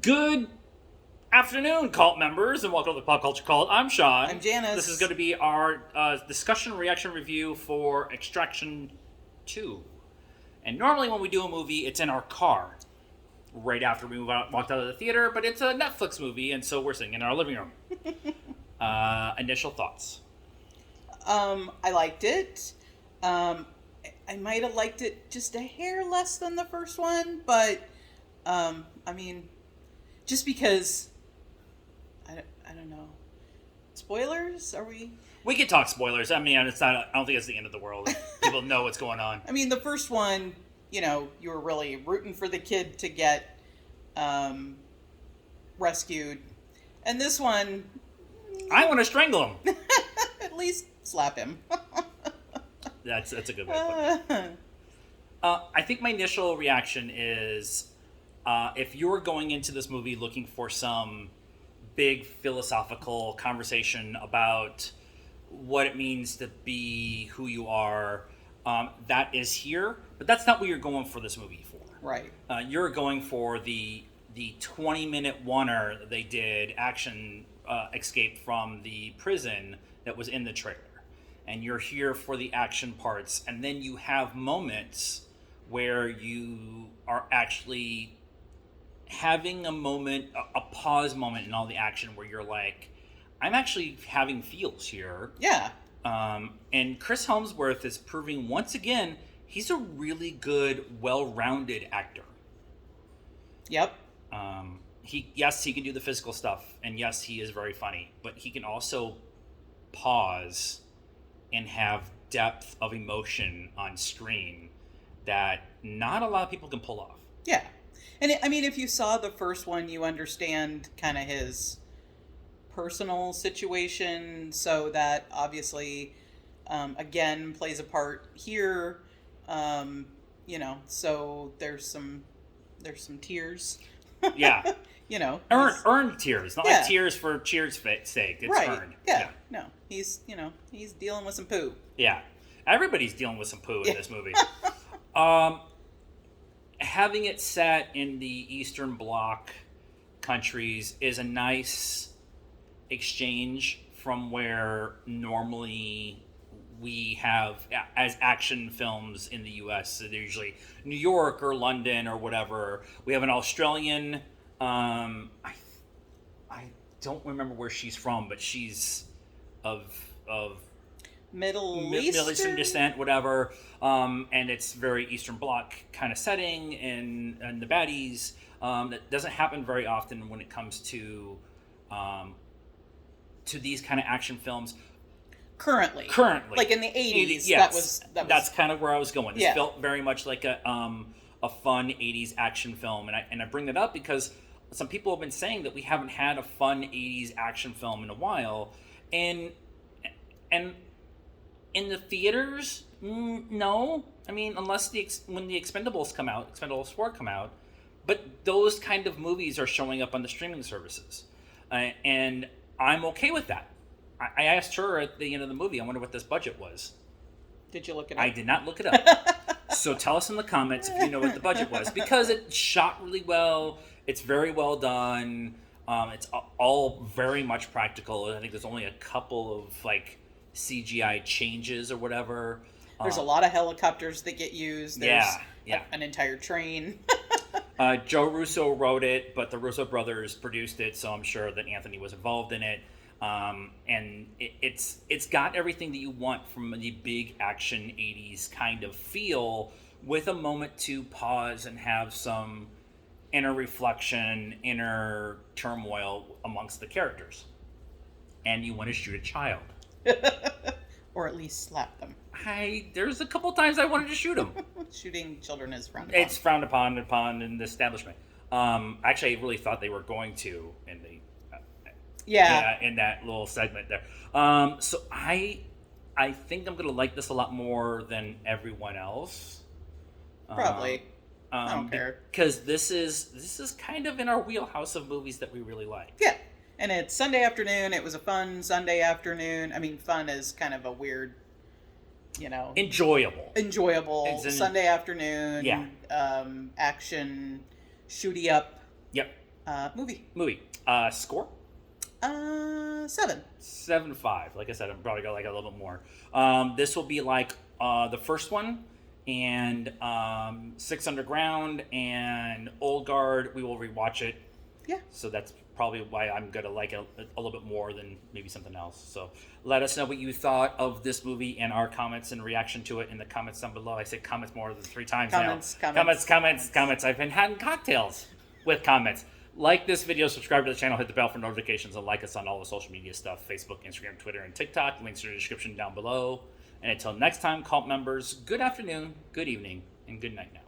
Good afternoon, cult members, and welcome to the Pop Culture Cult. I'm Sean. I'm Janice. This is going to be our discussion reaction review for Extraction 2. And normally when we do a movie, it's in our car right after we walked out of the theater, but it's a Netflix movie, and so we're sitting in our living room. Initial thoughts? I liked it. I might have liked it just a hair less than the first one, but I mean, just because I don't know. Spoilers? Are we? We could talk spoilers. I mean, it's not. I don't think it's the end of the world. People know what's going on. I mean, the first one, you were really rooting for the kid to get rescued, and this one, I want to strangle him. at least slap him. That's a good way to put it. I think my initial reaction is, if you're going into this movie looking for some big philosophical conversation about what it means to be who you are, that is here. But that's not what you're going for this movie for. Right. You're going for the 20-minute oneer that they did, action escape from the prison that was in the trailer. And you're here for the action parts. And then you have moments where you are actually having a moment, a pause moment in all the action where you're like, I'm actually having feels here. Yeah. And Chris Hemsworth is proving once again he's a really good, well-rounded actor. Yep. He can do the physical stuff, and yes, he is very funny, but he can also pause and have depth of emotion on screen that not a lot of people can pull off. Yeah. And I mean, if you saw the first one, you understand kind of his personal situation. So that obviously, again, plays a part here. So there's some tears. Yeah. Earned tears. Not like tears for cheers' sake. It's right. earned. Yeah. No, he's dealing with some poo. Yeah. Everybody's dealing with some poo in this movie. Having it set in the Eastern Bloc countries is a nice exchange from where normally we have, as action films in the US, so they're usually New York or London or whatever. We have an Australian, I don't remember where she's from, but she's of Middle Eastern descent, whatever, and it's very Eastern Bloc kind of setting, and the baddies. That doesn't happen very often when it comes to these kind of action films. Currently, like in the 80s, yes, that's was kind of where I was going. This felt very much like a fun 80s action film, and I bring that up because some people have been saying that we haven't had a fun 80s action film in a while, and in the theaters, no. I mean, unless when the Expendables come out, Expendables 4 come out, but those kind of movies are showing up on the streaming services, and I'm okay with that. I asked her at the end of the movie, I wonder what this budget was. Did you look it up? I did not look it up. So tell us in the comments if you know what the budget was, because it shot really well. It's very well done. It's all very much practical. I think there's only a couple of CGI changes or whatever. There's a lot of helicopters that get used. There's an entire train. Joe Russo wrote it, but the Russo brothers produced it, so I'm sure that Anthony was involved in it. And it's got everything that you want from the big action 80s kind of feel, with a moment to pause and have some inner reflection, inner turmoil amongst the characters. And you want to shoot a child. Or at least slap them. There's a couple times I wanted to shoot him. Shooting children is frowned upon. It's frowned upon in the establishment. Actually, I really thought they were going to in the in that little segment there. So I think I'm gonna like this a lot more than everyone else. Probably. I don't care, because this is kind of in our wheelhouse of movies that we really like. Yeah. And it's Sunday afternoon. It was a fun Sunday afternoon. I mean, fun is kind of a weird, enjoyable Sunday afternoon. Yeah. Action, shooty up. Yep. Movie. Score? 7. 7.5. Like I said, I'm probably gonna like it a little bit more. This will be like the first one, and Six Underground and Old Guard. We will rewatch it. Yeah. So that's probably why I'm gonna like it a little bit more than maybe something else. So let us know what you thought of this movie and our comments and reaction to it in the comments down below. I say comments more than 3 times comments. I've been having cocktails with comments. Like this video, subscribe to the channel, hit the bell for notifications, and like us on all the social media stuff: Facebook, Instagram, Twitter, and TikTok. Links are in the description down below. And until next time, cult members, good afternoon, good evening, and good night now.